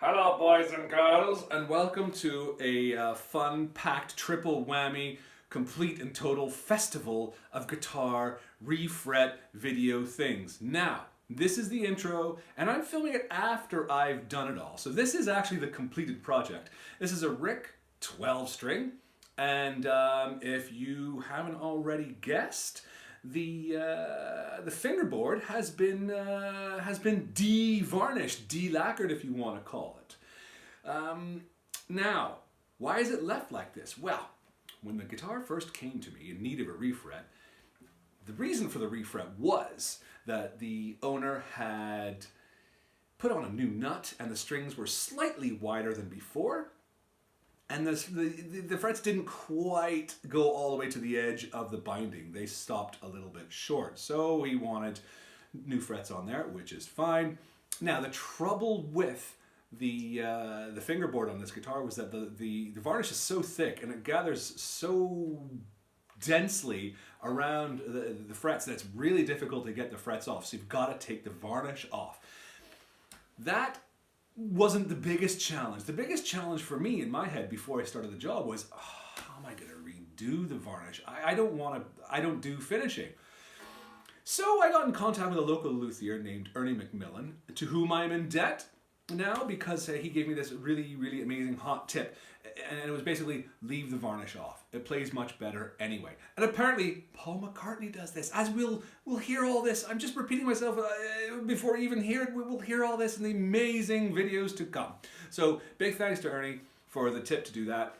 Hello, boys and girls, and welcome to a fun-packed triple whammy, complete and total festival of guitar refret video things. Now, this is the intro, and I'm filming it after I've done it all. So this is actually the completed project. This is a Rick 12-string, and if you haven't already guessed, the fingerboard has been de-varnished, de-lacquered, if you want to call it. Now, why is it left like this? Well, when the guitar first came to me in need of a refret, the reason for the refret was that the owner had put on a new nut and the strings were slightly wider than before. And the frets didn't quite go all the way to the edge of the binding. They stopped a little bit short. So he wanted new frets on there, which is fine. Now, the trouble with the fingerboard on this guitar was that the varnish is so thick and it gathers so densely around the frets that it's really difficult to get the frets off. So you've got to take the varnish off. That wasn't the biggest challenge. The biggest challenge for me in my head before I started the job was, how am I going to redo the varnish? I don't do finishing. So I got in contact with a local luthier named Ernie McMillan, to whom I'm in debt now because he gave me this really, really amazing hot tip. And it was basically, leave the varnish off. It plays much better anyway. And apparently, Paul McCartney does this. As we'll hear all this. I'm just repeating myself before we even hear it. We will hear all this in the amazing videos to come. So, big thanks to Ernie for the tip to do that.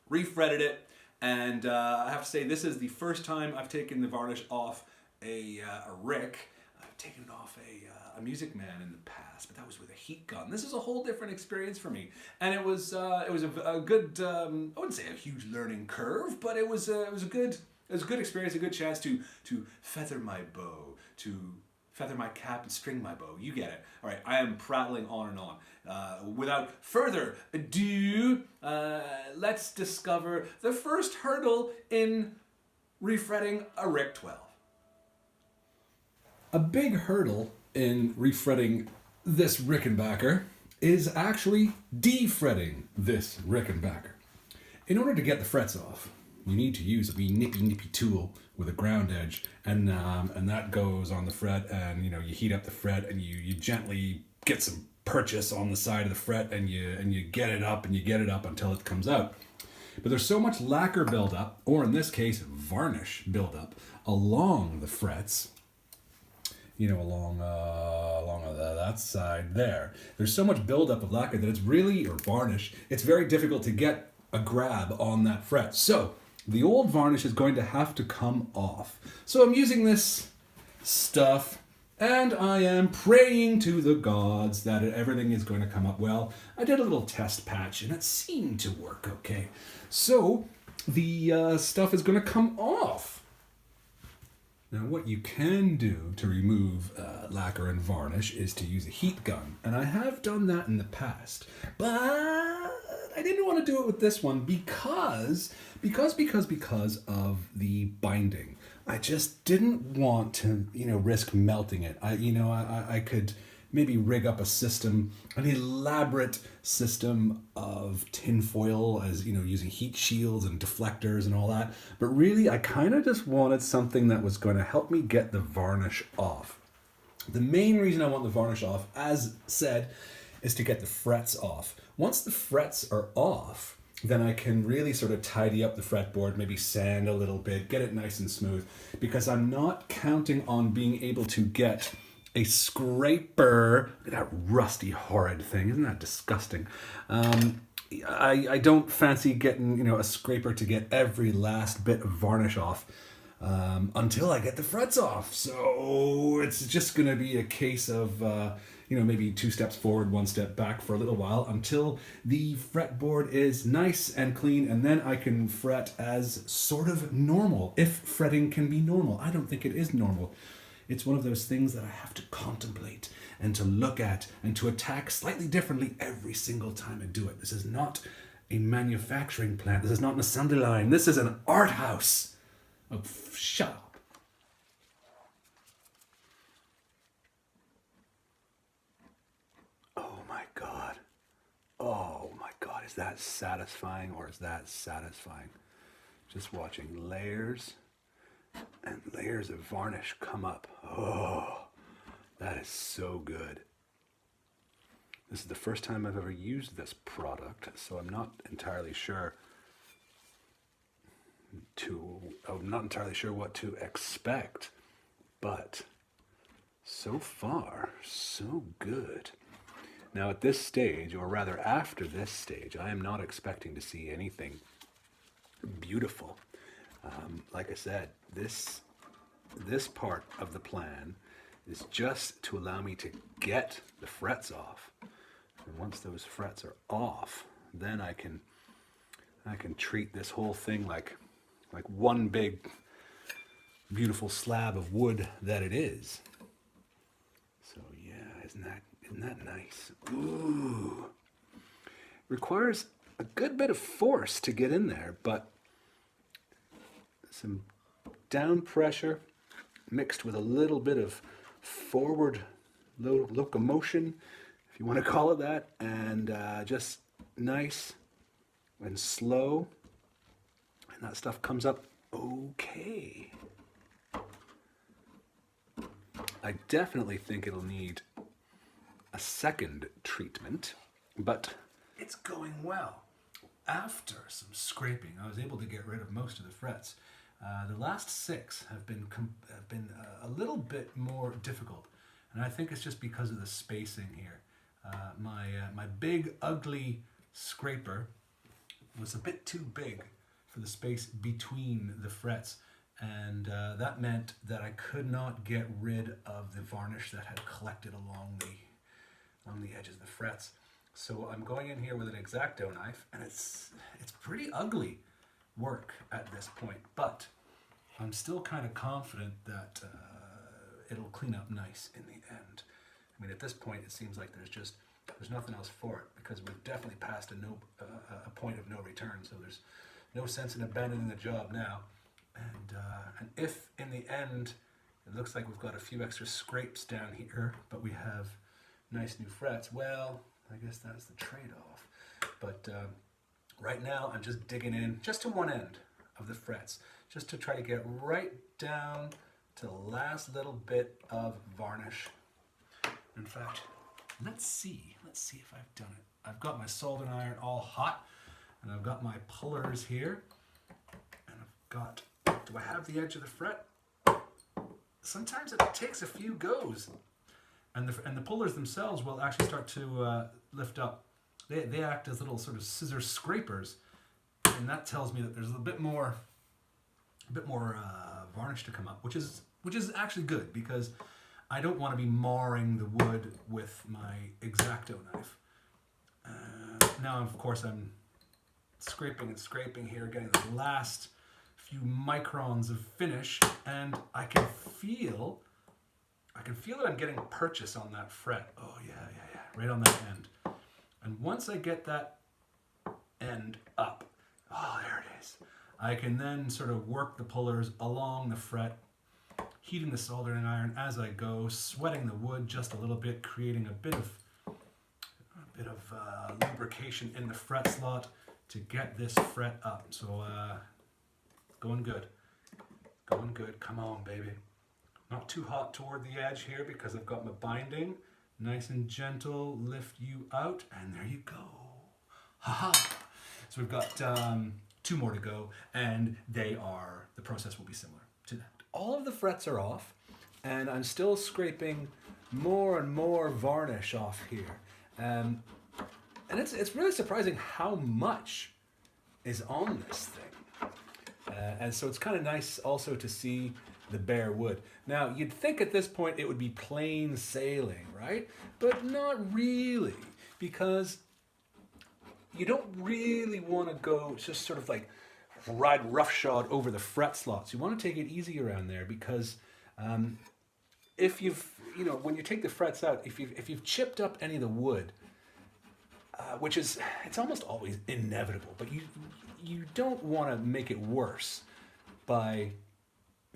Refretted it. And I have to say, this is the first time I've taken the varnish off a Rick. I've taken it off a Music Man in the past, but that was with a heat gun. This is a whole different experience for me, and it was a good I wouldn't say a huge learning curve, but it was a good experience, a good chance to feather my bow, to feather my cap and string my bow. You get it. All right, I am prattling on and on. Without further ado, let's discover the first hurdle in refretting a Rick 12. A big hurdle in refretting this Rickenbacker is actually defretting this Rickenbacker. In order to get the frets off, you need to use a wee nippy tool with a ground edge, and that goes on the fret, and you heat up the fret, and you gently get some purchase on the side of the fret, and you get it up until it comes out. But there's so much lacquer buildup, or in this case, varnish buildup along the frets. Along that side there. There's so much buildup of lacquer that it's really, or varnish, it's very difficult to get a grab on that fret. So the old varnish is going to have to come off. So I'm using this stuff and I am praying to the gods that everything is going to come up well. I did a little test patch and it seemed to work okay. So the stuff is going to come off. Now what you can do to remove lacquer and varnish is to use a heat gun. And I have done that in the past. But I didn't want to do it with this one because of the binding. I just didn't want to, risk melting it. I could maybe rig up a system, an elaborate system of tinfoil, as using heat shields and deflectors and all that. But really, I kind of just wanted something that was going to help me get the varnish off. The main reason I want the varnish off, as said, is to get the frets off. Once the frets are off, then I can really sort of tidy up the fretboard, maybe sand a little bit, get it nice and smooth, because I'm not counting on being able to get a scraper. Look at that rusty, horrid thing. Isn't that disgusting? I don't fancy getting, a scraper to get every last bit of varnish off until I get the frets off. So it's just going to be a case of, maybe 2 steps forward, 1 step back for a little while until the fretboard is nice and clean, and then I can fret as sort of normal, if fretting can be normal. I don't think it is normal. It's one of those things that I have to contemplate and to look at and to attack slightly differently every single time I do it. This is not a manufacturing plant. This is not an assembly line. This is an art house. Oh, shut up. Oh my God. is that satisfying or is that satisfying? Just watching layers and layers of varnish come up. Oh, that is so good. This is the first time I've ever used this product, so I'm not entirely sure what to expect, but so far, so good. Now at this stage, or rather after this stage, I am not expecting to see anything beautiful. Like I said, this part of the plan is just to allow me to get the frets off. And once those frets are off, then I can treat this whole thing like one big beautiful slab of wood that it is. So yeah, isn't that nice? Ooh. Requires a good bit of force to get in there, but some down pressure mixed with a little bit of forward locomotion, if you want to call it that, and just nice and slow, and that stuff comes up okay. I definitely think it'll need a second treatment, but it's going well. After some scraping, I was able to get rid of most of the frets. The last 6 have been a little bit more difficult, and I think it's just because of the spacing here. My big ugly scraper was a bit too big for the space between the frets, and that meant that I could not get rid of the varnish that had collected along the edges of the frets. So I'm going in here with an X-Acto knife, and it's pretty ugly work at this point, but I'm still kind of confident that it'll clean up nice in the end. I mean, at this point, it seems like there's nothing else for it, because we've definitely passed a point of no return, so there's no sense in abandoning the job now. And if in the end it looks like we've got a few extra scrapes down here, but we have nice new frets, well, I guess that's the trade-off. But right now I'm just digging in just to one end of the frets, just to try to get right down to the last little bit of varnish. In fact, let's see if I've done it. I've got my soldering iron all hot, and I've got my pullers here, and I've got, do I have the edge of the fret? Sometimes it takes a few goes, and the pullers themselves will actually start to lift up. They act as little sort of scissor scrapers, and that tells me that there's a bit more varnish to come up, which is actually good, because I don't want to be marring the wood with my X-Acto knife. Now, of course, I'm scraping and scraping here, getting the last few microns of finish, and I can feel that I'm getting purchase on that fret. Oh yeah, right on that end. And once I get that end up, oh, there it is, I can then sort of work the pullers along the fret, heating the soldering iron as I go, sweating the wood just a little bit, creating a bit of lubrication in the fret slot to get this fret up. So going good. Come on, baby. Not too hot toward the edge here, because I've got my binding. Nice and gentle, lift you out, and there you go. Ha-ha! So we've got 2 more to go, and the process will be similar to that. All of the frets are off, and I'm still scraping more and more varnish off here. And it's really surprising how much is on this thing. And so it's kind of nice also to see the bare wood. Now, you'd think at this point it would be plain sailing, right? But not really, because you don't really want to go just sort of like ride roughshod over the fret slots. You want to take it easy around there, because if when you take the frets out, if you've chipped up any of the wood, which it's almost always inevitable, but you don't want to make it worse by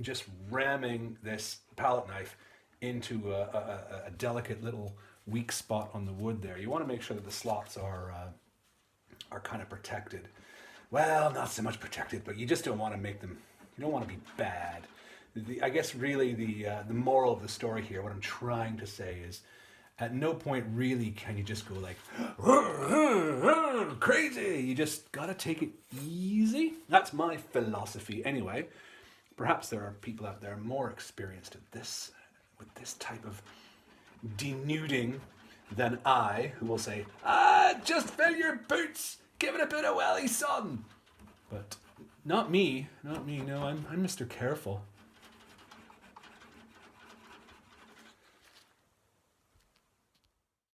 just ramming this palette knife into a delicate little weak spot on the wood there. You want to make sure that the slots are are kind of protected. Well, not so much protected, but you just don't want to make them, you don't want to be bad. I guess really the moral of the story here, what I'm trying to say is, at no point really can you just go like, crazy. You just gotta take it easy. That's my philosophy anyway. Perhaps there are people out there more experienced at this, with this type of denuding than I, who will say, just fill your boots, give it a bit of welly, son. But not me, no, I'm Mr. Careful.